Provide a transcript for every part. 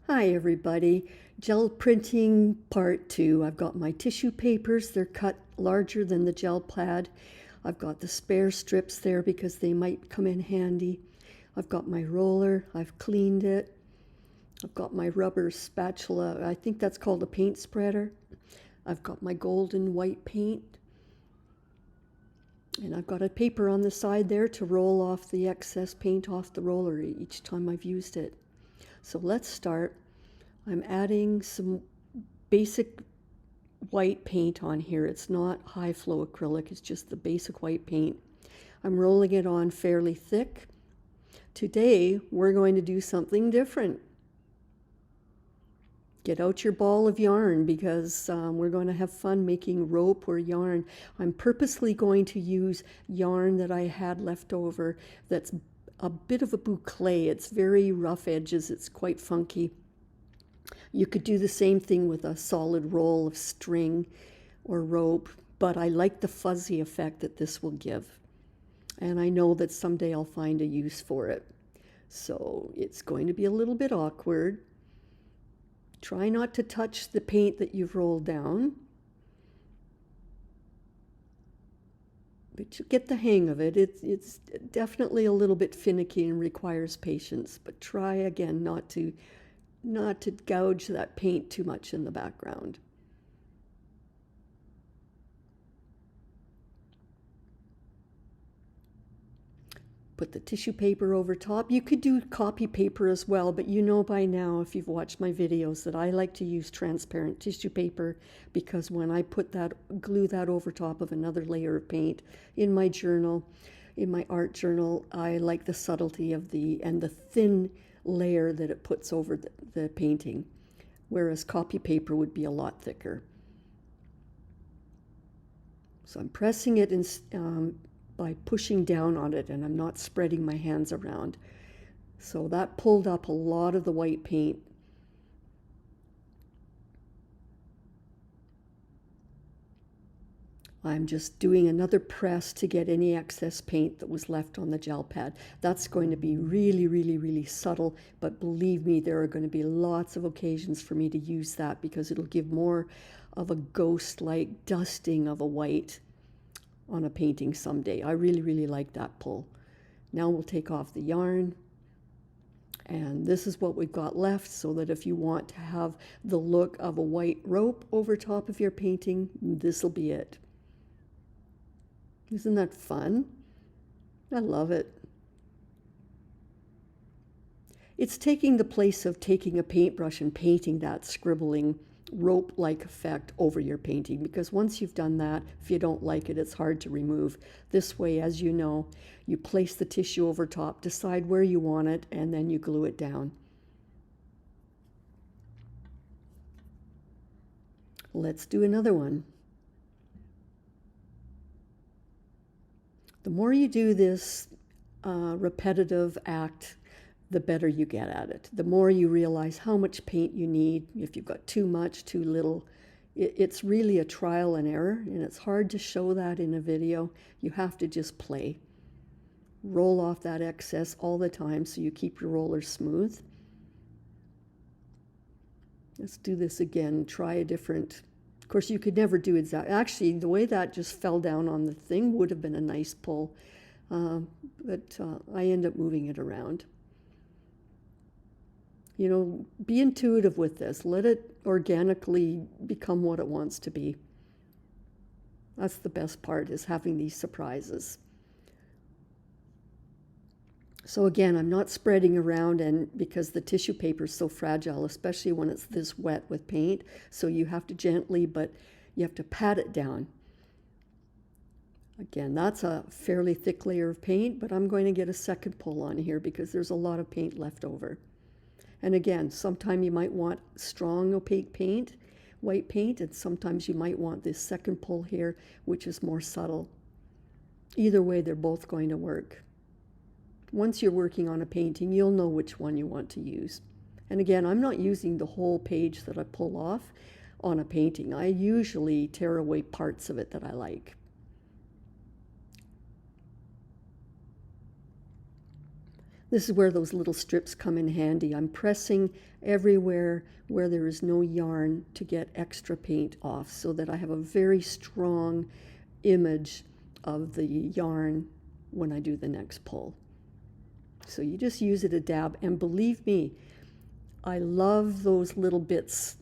Hi everybody, gel printing part 2. I've got my tissue papers, they're cut larger than the gel pad. I've got the spare strips there because they might come in handy. I've got my roller, I've cleaned it. I've got my rubber spatula, I think that's called a paint spreader. I've got my golden white paint. And I've got a paper on the side there to roll off the excess paint off the roller each time I've used it. So let's start. I'm adding some basic white paint on here. It's not high flow acrylic, it's just the basic white paint. I'm rolling it on fairly thick. Today we're going to do something different. Get out your ball of yarn because we're going to have fun making rope or yarn. I'm purposely going to use yarn that I had left over that's a bit of a boucle. It's very rough edges, it's quite funky. You could do the same thing with a solid roll of string or rope, but I like the fuzzy effect that this will give. And I know that someday I'll find a use for it. So it's going to be a little bit awkward. Try not to touch the paint that you've rolled down. But you get the hang of it. It's definitely a little bit finicky and requires patience, but try again not to gouge that paint too much in the background. Put the tissue paper over top. You could do copy paper as well, but you know by now, if you've watched my videos, that I like to use transparent tissue paper because when I glue that over top of another layer of paint in my journal, in my art journal, I like the subtlety of the thin layer that it puts over the painting, whereas copy paper would be a lot thicker. So I'm pressing it by pushing down on it, and I'm not spreading my hands around. So that pulled up a lot of the white paint. I'm just doing another press to get any excess paint that was left on the gel pad. That's going to be really, really, really subtle, but believe me, there are going to be lots of occasions for me to use that because it'll give more of a ghost-like dusting of a white on a painting someday. I really, really like that pull. Now we'll take off the yarn, and this is what we've got left, so that if you want to have the look of a white rope over top of your painting, this will be it. Isn't that fun? I love it. It's taking the place of taking a paintbrush and painting that scribbling rope-like effect over your painting, because once you've done that, if you don't like it, it's hard to remove. This way, as you know, you place the tissue over top, decide where you want it, and then you glue it down. Let's do another one. The more you do this repetitive act, the better you get at it. The more you realize how much paint you need, if you've got too much, too little. It's really a trial and error, and it's hard to show that in a video. You have to just play. Roll off that excess all the time so you keep your roller smooth. Let's do this again. Try a different. Of course, you could never do exactly. Actually, the way that just fell down on the thing would have been a nice pull, but I end up moving it around. You know, be intuitive with this. Let it organically become what it wants to be. That's the best part, is having these surprises. So again, I'm not spreading around, and because the tissue paper is so fragile, especially when it's this wet with paint, so you have to gently, but you have to pat it down. Again, that's a fairly thick layer of paint, but I'm going to get a second pull on here because there's a lot of paint left over. And again, sometime you might want strong opaque paint, white paint, and sometimes you might want this second pull here, which is more subtle. Either way, they're both going to work. Once you're working on a painting, you'll know which one you want to use. And again, I'm not using the whole page that I pull off on a painting. I usually tear away parts of it that I like. This is where those little strips come in handy. I'm pressing everywhere where there is no yarn to get extra paint off so that I have a very strong image of the yarn when I do the next pull. So you just use it a dab, and believe me, I love those little bits.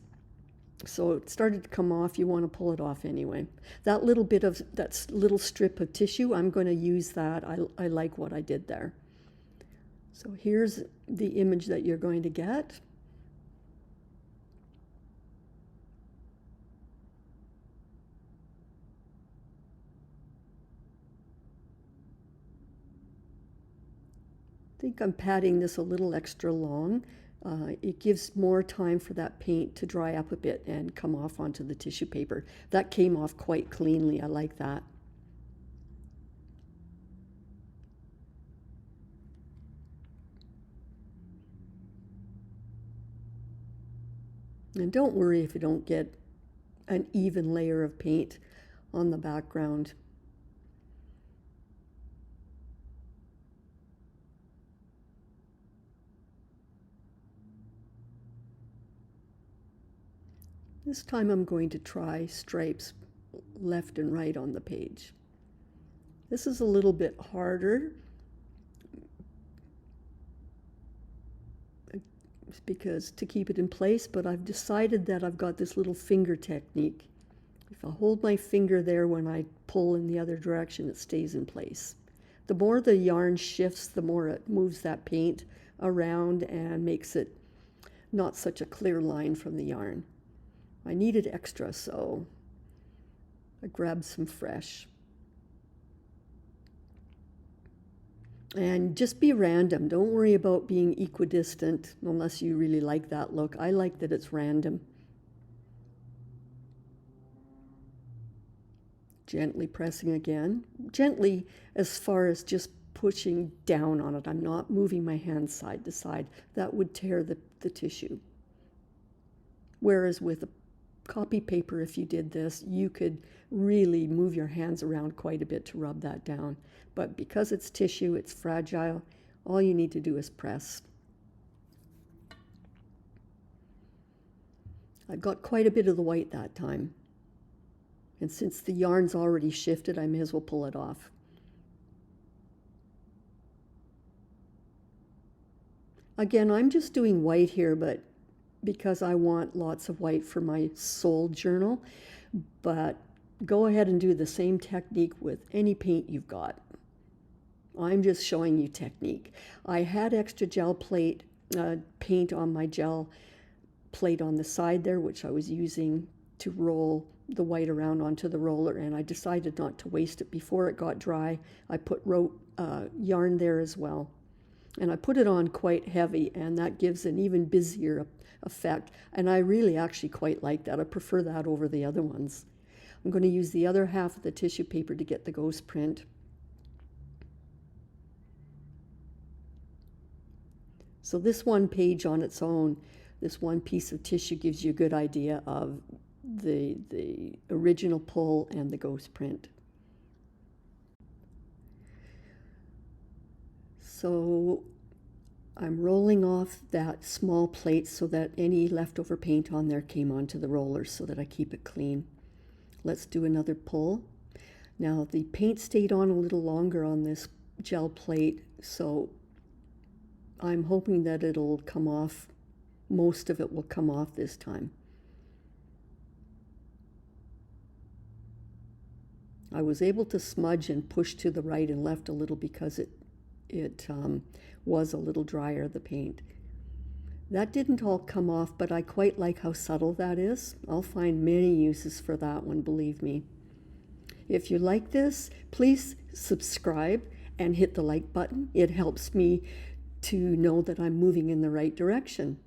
So it started to come off, you want to pull it off anyway. That little bit of, that little strip of tissue, I'm going to use that. I like what I did there. So here's the image that you're going to get. I think I'm patting this a little extra long. It gives more time for that paint to dry up a bit and come off onto the tissue paper. That came off quite cleanly. I like that. And don't worry if you don't get an even layer of paint on the background. This time I'm going to try stripes left and right on the page. This is a little bit harder because to keep it in place, but I've decided that I've got this little finger technique. If I hold my finger there when I pull in the other direction, it stays in place. The more the yarn shifts, the more it moves that paint around and makes it not such a clear line from the yarn. I needed extra, so I grabbed some fresh. And just be random. Don't worry about being equidistant unless you really like that look. I like that it's random. Gently pressing again. Gently as far as just pushing down on it. I'm not moving my hand side to side. That would tear the tissue. Whereas with a copy paper, if you did this, you could really move your hands around quite a bit to rub that down. But because it's tissue, it's fragile, all you need to do is press. I got quite a bit of the white that time. And since the yarn's already shifted, I may as well pull it off. Again, I'm just doing white here, but because I want lots of white for my soul journal, but go ahead and do the same technique with any paint you've got. I'm just showing you technique. I had extra gel plate paint on my gel plate on the side there, which I was using to roll the white around onto the roller, and I decided not to waste it before it got dry. I put yarn there as well. And I put it on quite heavy, and that gives an even busier effect. And I really actually quite like that. I prefer that over the other ones. I'm going to use the other half of the tissue paper to get the ghost print. So this one page on its own, this one piece of tissue gives you a good idea of the original pull and the ghost print. So I'm rolling off that small plate so that any leftover paint on there came onto the roller so that I keep it clean. Let's do another pull. Now the paint stayed on a little longer on this gel plate, so I'm hoping that it'll come off. Most of it will come off this time. I was able to smudge and push to the right and left a little because it was a little drier, the paint. That didn't all come off, but I quite like how subtle that is. I'll find many uses for that one, believe me. If you like this, please subscribe and hit the like button. It helps me to know that I'm moving in the right direction.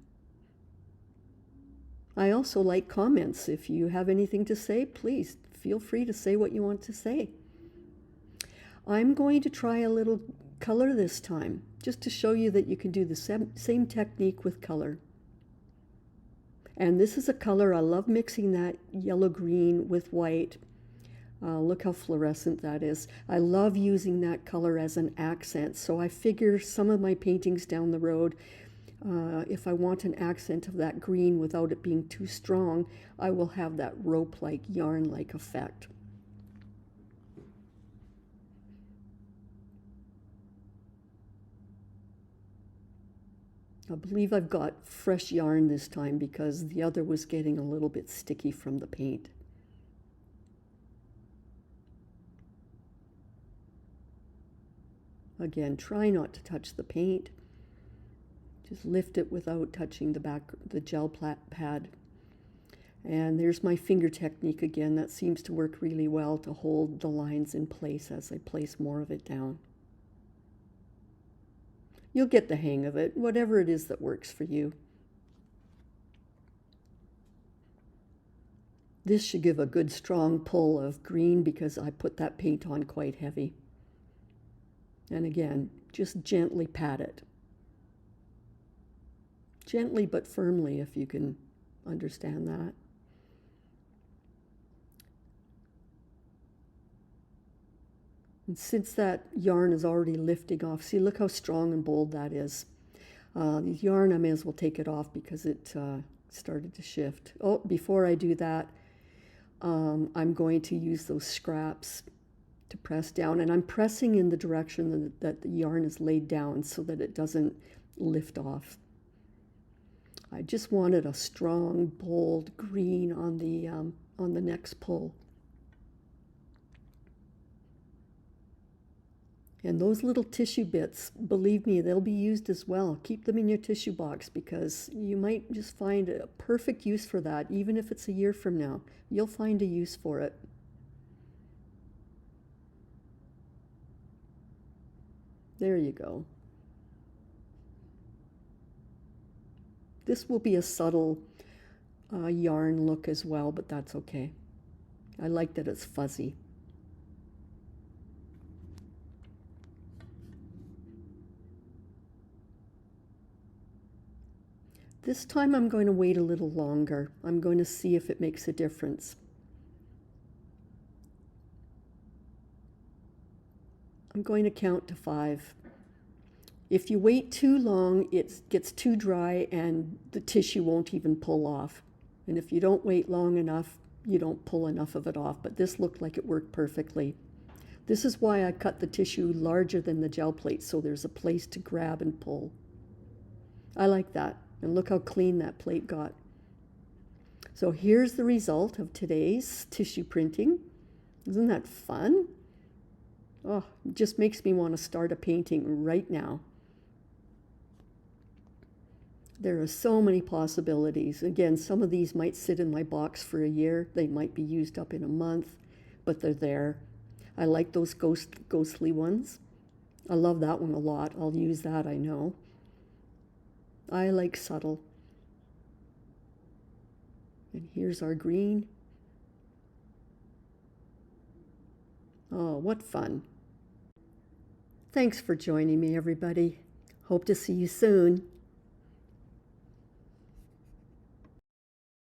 I also like comments. If you have anything to say, please feel free to say what you want to say. I'm going to try a little color this time, just to show you that you can do the same technique with color. And this is a color, I love mixing that yellow green with white. Look how fluorescent that is. I love using that color as an accent. So I figure some of my paintings down the road, if I want an accent of that green without it being too strong, I will have that rope-like, yarn-like effect. I believe I've got fresh yarn this time because the other was getting a little bit sticky from the paint. Again, try not to touch the paint. Just lift it without touching the gel pad. And there's my finger technique again. That seems to work really well to hold the lines in place as I place more of it down. You'll get the hang of it, whatever it is that works for you. This should give a good strong pull of green because I put that paint on quite heavy. And again, just gently pat it. Gently but firmly, if you can understand that. And since that yarn is already lifting off, see, look how strong and bold that is. The yarn, I may as well take it off because it started to shift. Oh, before I do that, I'm going to use those scraps to press down, and I'm pressing in the direction that the yarn is laid down so that it doesn't lift off. I just wanted a strong, bold green on the next pull. And those little tissue bits, believe me, they'll be used as well. Keep them in your tissue box because you might just find a perfect use for that, even if it's a year from now. You'll find a use for it. There you go. This will be a subtle yarn look as well, but that's okay. I like that it's fuzzy. This time I'm going to wait a little longer. I'm going to see if it makes a difference. I'm going to count to 5. If you wait too long, it gets too dry and the tissue won't even pull off. And if you don't wait long enough, you don't pull enough of it off. But this looked like it worked perfectly. This is why I cut the tissue larger than the gel plate, so there's a place to grab and pull. I like that. And look how clean that plate got. So here's the result of today's tissue printing. Isn't that fun? Oh, it just makes me want to start a painting right now. There are so many possibilities. Again, some of these might sit in my box for a year. They might be used up in a month, but they're there. I like those ghostly ones. I love that one a lot. I'll use that, I know. I like subtle. And here's our green. Oh, what fun. Thanks for joining me, everybody. Hope to see you soon.